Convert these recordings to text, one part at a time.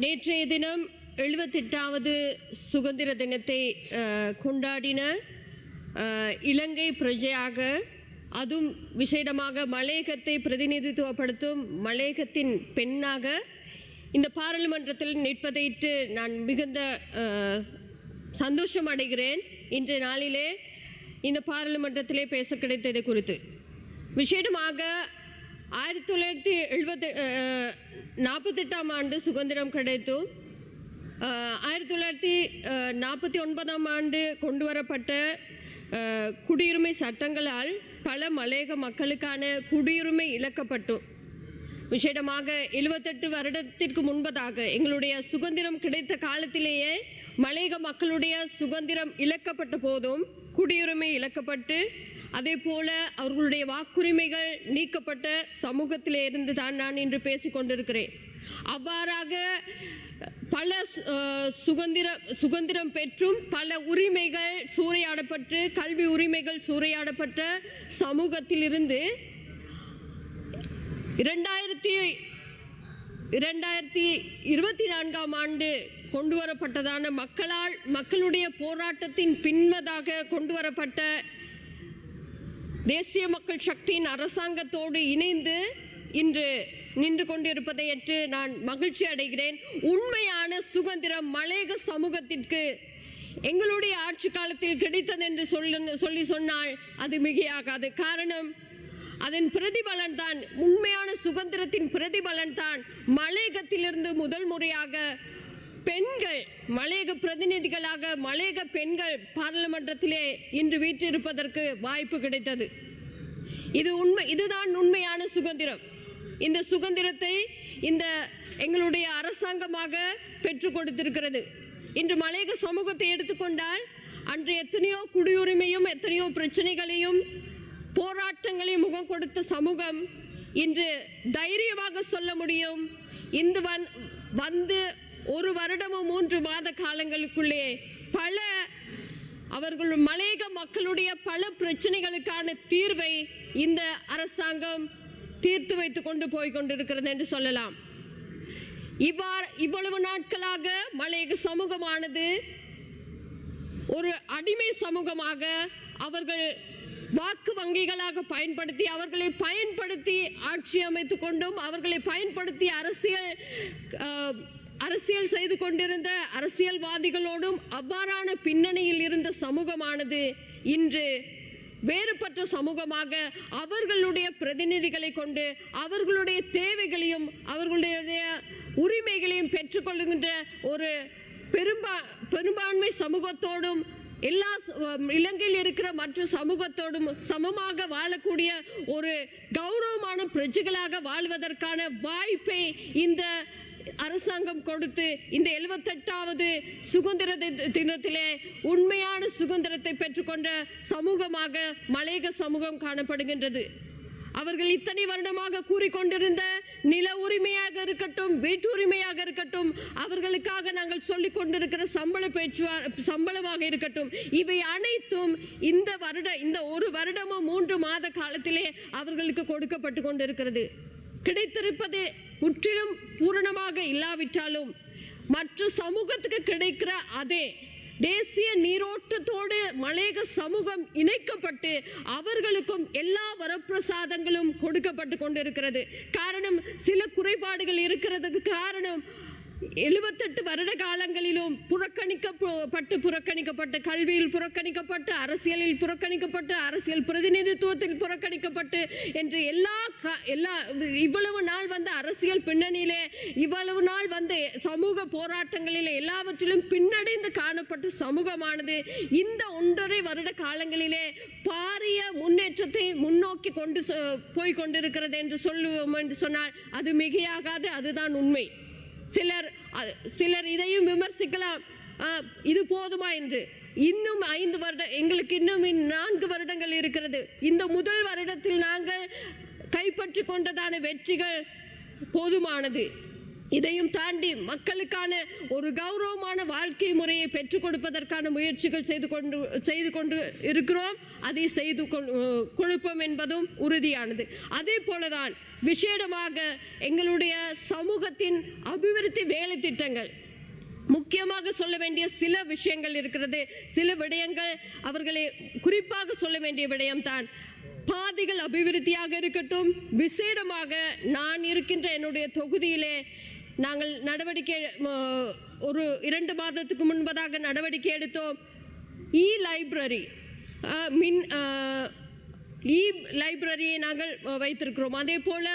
நேற்றைய தினம் 78வது சுதந்திர தினத்தை கொண்டாடின இலங்கை பிரஜையாக அதுவும் விசேடமாக மலையகத்தை பிரதிநிதித்துவப்படுத்தும் மலையகத்தின் பெண்ணாக இந்த பாராளுமன்றத்தில் நிற்பதையிட்டு நான் மிகுந்த சந்தோஷம் அடைகிறேன். இன்றைய நாளிலே இந்த பாராளுமன்றத்திலே பேச கிடைத்தது குறித்து விசேடமாக 1948 ஆண்டு சுதந்திரம் கிடைத்தும் 1949 ஆண்டு கொண்டு வரப்பட்ட குடியுரிமை சட்டங்களால் பல மலையக மக்களுக்கான குடியுரிமை இழக்கப்பட்டும் விசேடமாக 78 வருடத்திற்கு முன்பதாக எங்களுடைய சுதந்திரம் கிடைத்த காலத்திலேயே மலையக மக்களுடைய சுதந்திரம் இழக்கப்பட்ட போதும் குடியுரிமை இழக்கப்பட்டு அதே போல அவர்களுடைய வாக்குரிமைகள் நீக்கப்பட்ட சமூகத்திலே இருந்து தான் நான் இன்று பேசிக்கொண்டிருக்கிறேன். அவ்வாறாக பல சுதந்திரம் பெற்றும் பல உரிமைகள் சூறையாடப்பட்டு கல்வி உரிமைகள் சூறையாடப்பட்ட சமூகத்திலிருந்து 2024 ஆண்டு கொண்டு வரப்பட்டதான மக்களுடைய போராட்டத்தின் பின்னதாக கொண்டு வரப்பட்ட தேசிய மக்கள் சக்தியின் அரசாங்கத்தோடு இணைந்து இன்று நின்று கொண்டிருப்பதை ஏற்று நான் மகிழ்ச்சி அடைகிறேன். உண்மையான சுதந்திரம் மலையக சமூகத்திற்கு எங்களுடைய ஆட்சி காலத்தில் கிடைத்தது என்று சொன்னால் அது மிகையாகாது. காரணம் அதன் பிரதிபலன் தான், உண்மையான சுதந்திரத்தின் பிரதிபலன் தான் மலையகத்திலிருந்து முதல் முறையாக பெண்கள் மலையக பிரதிநிதிகளாக மலையக பெண்கள் பாராளுமன்றத்திலே இன்று வீற்றிருப்பதற்கு வாய்ப்பு கிடைத்தது. இதுதான் உண்மையான சுதந்திரம். இந்த சுதந்திரத்தை இந்த எங்களுடைய அரசாங்கமாக பெற்றுக் கொடுத்திருக்கிறது. இன்று மலையக சமூகத்தை எடுத்துக்கொண்டால் அன்று எத்தனையோ குடியுரிமையும் எத்தனையோ பிரச்சனைகளையும் போராட்டங்களையும் முகம் கொடுத்த சமூகம் இன்று தைரியமாக சொல்ல முடியும், இந்த வந்து ஒரு வருடமும் 3 மாத காலங்களுக்குள்ளே பல அவர்கள் மலையக மக்களுடைய பல பிரச்சனைகளுக்கான தீர்வை இந்த அரசாங்கம் தீர்த்து வைத்து கொண்டு போய் கொண்டிருக்கிறது என்று சொல்லலாம். இவ்வளவு நாட்களாக மலையக சமூகமானது ஒரு அடிமை சமூகமாக அவர்கள் வாக்கு வங்கிகளாக பயன்படுத்தி அவர்களை பயன்படுத்தி ஆட்சி அமைத்துக் கொண்டும் அவர்களை பயன்படுத்தி அரசியல் செய்து கொண்டிருந்த அரசியல்வாதிகளோடும் அவ்வாறான பின்னணியில் இருந்த சமூகமானது இன்று வேறுபட்ட சமூகமாக அவர்களுடைய பிரதிநிதிகளை கொண்டு அவர்களுடைய தேவைகளையும் அவர்களுடைய உரிமைகளையும் பெற்றுக்கொள்கின்ற ஒரு பெரும்பான்மை சமூகத்தோடும் எல்லா இலங்கையில் இருக்கிற மற்ற சமூகத்தோடும் சமமாக வாழக்கூடிய ஒரு கௌரவமான பிரஜைகளாக வாழ்வதற்கான வாய்ப்பை இந்த அரசாங்கம் கொடுத்து இந்த 78வது சுதந்திர தினத்திலே உண்மையான சுதந்திரத்தை பெற்றுக்கொண்ட சமூகமாக மலையக சமூகம் காணப்படுகின்றது. அவர்கள் இத்தனை வருடமாக கூறிக்கொண்டிருந்த நில உரிமையாக இருக்கட்டும், வீட்டுரிமையாக இருக்கட்டும், அவர்களுக்காக நாங்கள் சொல்லிக் கொண்டிருக்கிற சம்பளமாக இருக்கட்டும், இவை அனைத்தும் இந்த ஒரு வருடமும் 3 மாத காலத்திலே அவர்களுக்கு கொடுக்கப்பட்டு கொண்டிருக்கிறது. கிடைத்திருப்பது முற்றிலும் பூரணமாக இல்லாவிட்டாலும் மற்ற சமூகத்துக்கு கிடைக்கிற அதே தேசிய நீரோட்டத்தோடு மலையக சமூகம் இணைக்கப்பட்டு அவர்களுக்கும் எல்லா வரப்பிரசாதங்களும் கொடுக்கப்பட்டு கொண்டிருக்கிறது. காரணம் சில குறைபாடுகள் இருக்கிறதுக்கு காரணம் 78 வருட காலங்களிலும் புறக்கணிக்கப்பட்டு கல்வியில் புறக்கணிக்கப்பட்டு அரசியலில் புறக்கணிக்கப்பட்டு அரசியல் பிரதிநிதித்துவத்தில் புறக்கணிக்கப்பட்டு என்று எல்லா இவ்வளவு நாள் வந்த அரசியல் பின்னணியிலே இவ்வளவு நாள் வந்த சமூக போராட்டங்களிலே எல்லாவற்றிலும் பின்னடைந்து காணப்பட்ட சமூகமானது இந்த 1.5 வருட காலங்களிலே பாரிய முன்னேற்றத்தை முன்னோக்கி கொண்டு போய் கொண்டிருக்கிறது என்று சொல்லுவோம் என்று சொன்னால் அது மிகையாகாது. அதுதான் உண்மை. சிலர் இதையும் விமர்சிக்கலாம், இது போதுமா என்று. இன்னும் 5 வருடம், எங்களுக்கு இன்னும் 4 வருடங்கள் இருக்கிறது. இந்த முதல் வருடத்தில் நாங்கள் கைப்பற்றி கொண்டதான வெற்றிகள் போதுமானது. இதையும் தாண்டி மக்களுக்கான ஒரு கௌரவமான வாழ்க்கை முறையை பெற்றுக் கொடுப்பதற்கான முயற்சிகள் செய்து கொண்டு இருக்கிறோம். அதை செய்து கொடுப்போம் என்பதும் உறுதியானது. அதே போலதான் விசேடமாக எங்களுடைய சமூகத்தின் அபிவிருத்தி வேலை திட்டங்கள், முக்கியமாக சொல்ல வேண்டிய சில விஷயங்கள் இருக்கிறது. சில விடயங்கள் அவர்களை குறிப்பாக சொல்ல வேண்டிய விடயம்தான் பாதைகள் அபிவிருத்தியாக இருக்கட்டும். விசேடமாக நான் இருக்கின்ற என்னுடைய தொகுதியிலே நாங்கள் நடவடிக்கை ஒரு 2 மாதத்துக்கு முன்பதாக நடவடிக்கை எடுத்தோம். லைப்ரரி லைப்ரரியை நாங்கள் வைத்திருக்கிறோம். அதே போல்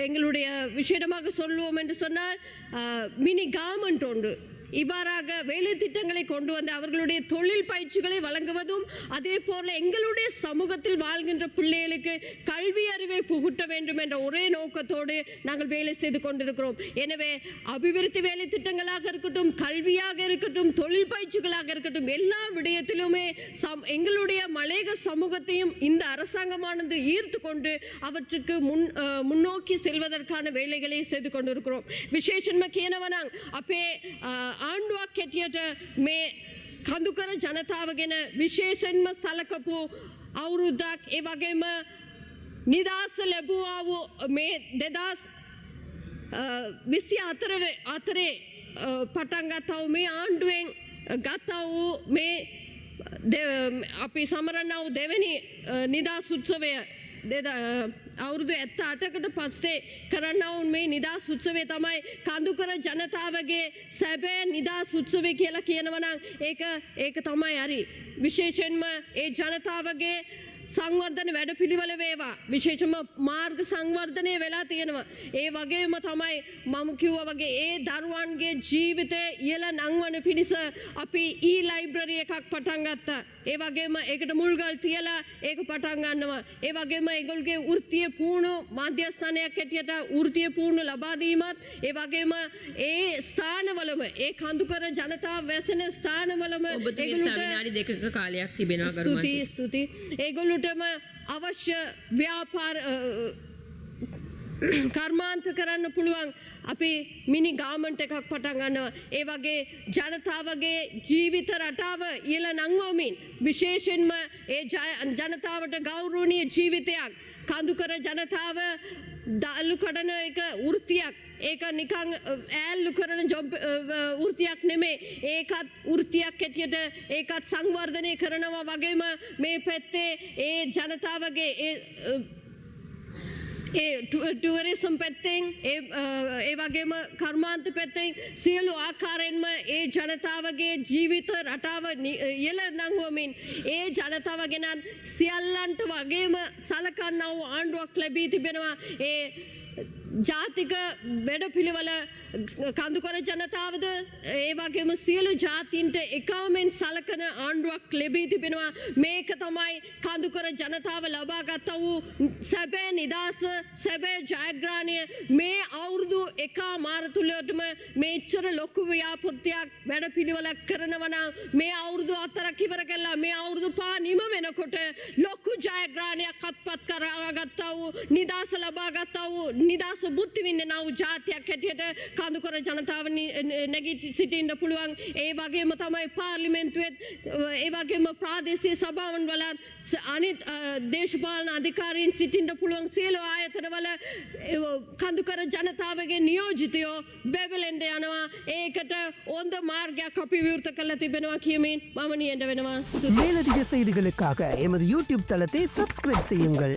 எங்களுடைய விஷயமாக சொல்லுவோம் என்று சொன்னால் மினி கவர்மெண்ட் ஒன்று இவ்வாறாக வேலை திட்டங்களை கொண்டு வந்து அவர்களுடைய தொழில் பயிற்சிகளை வழங்குவதும், அதே போல எங்களுடைய சமூகத்தில் வாழ்கின்ற பிள்ளைகளுக்கு கல்வி அறிவை புகுட்ட வேண்டும் என்ற ஒரே நோக்கத்தோடு நாங்கள் வேலை செய்து கொண்டிருக்கிறோம். எனவே அபிவிருத்தி வேலை திட்டங்களாக இருக்கட்டும், கல்வியாக இருக்கட்டும், தொழில் பயிற்சிகளாக இருக்கட்டும், எல்லா விடயத்திலுமே எங்களுடைய மலையக சமூகத்தையும் இந்த அரசாங்கமானது ஈர்த்து கொண்டு அவற்றுக்கு முன்னோக்கி செல்வதற்கான வேலைகளை செய்து கொண்டிருக்கிறோம். விசேஷமாக කියනවනම් අපේ ආණ්ඩුවක් හැටියට මේ කඳුකර ජනතාව ගැන විශේෂයෙන්ම සලකපු අවුරුද්දක්, ඒ වගේම නිදහස ලැබුවා වූ මේ 2024 පටන් ගත්තා වූ මේ ආණ්ඩුවෙන් ගත්තා වූ මේ අපි සමරන්නා වූ දෙවෙනි නිදහස් උත්සවය අවුරුදු 78කට පස්සේ කරන්නවුන් මේ නිදහස් උත්සවය තමයි කඳුකර ජනතාවගේ සැබෑ නිදහස් උත්සවය කියලා කියනවනම් ඒක තමයි හරි. විශේෂයෙන්ම ඒ ජනතාවගේ සංවර්ධන වැඩපිළිවෙල වේවා. විශේෂම මාර්ග සංවර්ධනය වෙලා තියෙනවා. ඒ වගේම තමයි මම කිව්වා වගේ ඒ දරුවන්ගේ ජීවිතය ඉහළ නංවන පිණිස අපි ලායිබ්‍රරි එකක් පටන් ගත්තා. ඒ වගේම ඒකට මුල්ගල් තියලා ඒක පටන් ගන්නවා. ඒ වගේම ඒගොල්ලෝගේ වෘත්තීය පුහුණු මාධ්‍යස්ථානයක් හැටියට වෘත්තීය පුහුණු ලබා දීමත්, ඒ වගේම ඒ ස්ථානවලම ඒ කඳුකර ජනතාව වැසෙන ස්ථානවලම ඒගොල්ලන්ට විනාඩි 2ක කාලයක් තිබෙනවා. ස්තුතියි. ඒගොල්ලොටම අවශ්‍ය ව්‍යාපාර කර්මාන්ත කරන්න පුළුවන් අපි මිනි ගාමන්ට් එකක් පටන් ගන්නවා. ඒ වගේ ජනතාවගේ ජීවිත රටාව ඉහළ නංවමින් විශේෂයෙන්ම ඒ ජනතාවට ගෞරවනීය ජීවිතයක්, කඳුකර ජනතාව දාලු කඩන එක වෘත්තියක්, ඒක නිකන් ඈල්ලු කරන ජොබ් වෘත්තියක් නෙමෙයි. ඒකත් වෘත්තියක් හැටියට ඒකත් සංවර්ධනය කරනවා. වගේම මේ පැත්තේ ඒ ජනතාවගේ ටුවරිසම් පැත්තෙන් ඒ වගේම කර්මාන්ත පැත්තෙන් සියලු ආකාරයෙන්ම ඒ ජනතාවගේ ජීවිත රටාව ඉහළ නංවමින් ඒ ජනතාව ගැන සියල්ලන්ට වගේම සලකන්නා වූ ආණ්ඩුවක් ලැබී තිබෙනවා. ඒ ජාතික වැඩපිළිවෙල කඳුකර ජනතාවද ඒ වගේම සියලු ජාතීන්ට එකවමෙන් සලකන ආණ්ඩුවක් ලැබී තිබෙනවා. මේක තමයි කඳුකර ජනතාව ලබා ගත්තා වූ සැබෑ නිදහස, සැබෑ ජයග්‍රහණය. මේ අවුරුදු එකමාර තුලටම මේච්චර ලොකු ව්‍යාපෘතියක් වැඩපිළිවෙලක් කරනවා නම් මේ අවුරුදු 4ක් ඉවර කළා මේ අවුරුදු 5 නිම වෙනකොට ලොකු ජයග්‍රහණයක් අත්පත් කරගත්තා වූ, නිදහස ලබා ගත්තා වූ, නිදහස බුද්ධි විඳිනා වූ ජාතියක් හැටියට කඳුකර ජනතාව නැගී සිටින්න පුළුවන්. ඒ වගේම තමයි පාර්ලිමේන්තුවෙත්, ඒ වගේම ප්‍රාදේශීය සභාවන් වල අනිත් දේශපාලන අධිකාරීන් සිටින්න පුළුවන්. සියලු ආයතනවල කඳුකර ජනතාවගේ නියෝජිතයෝ බැබලෙන්න යනවා. ඒකට හොඳ මාර්ගයක් අපි විවෘත කරලා තිබෙනවා කියමින් මම නියඳ වෙනවා. மேலதிக செய்திகளுக்காக எமது யூடியூப் தளத்தை சப்ஸ்கிரைப் செய்யுங்கள்.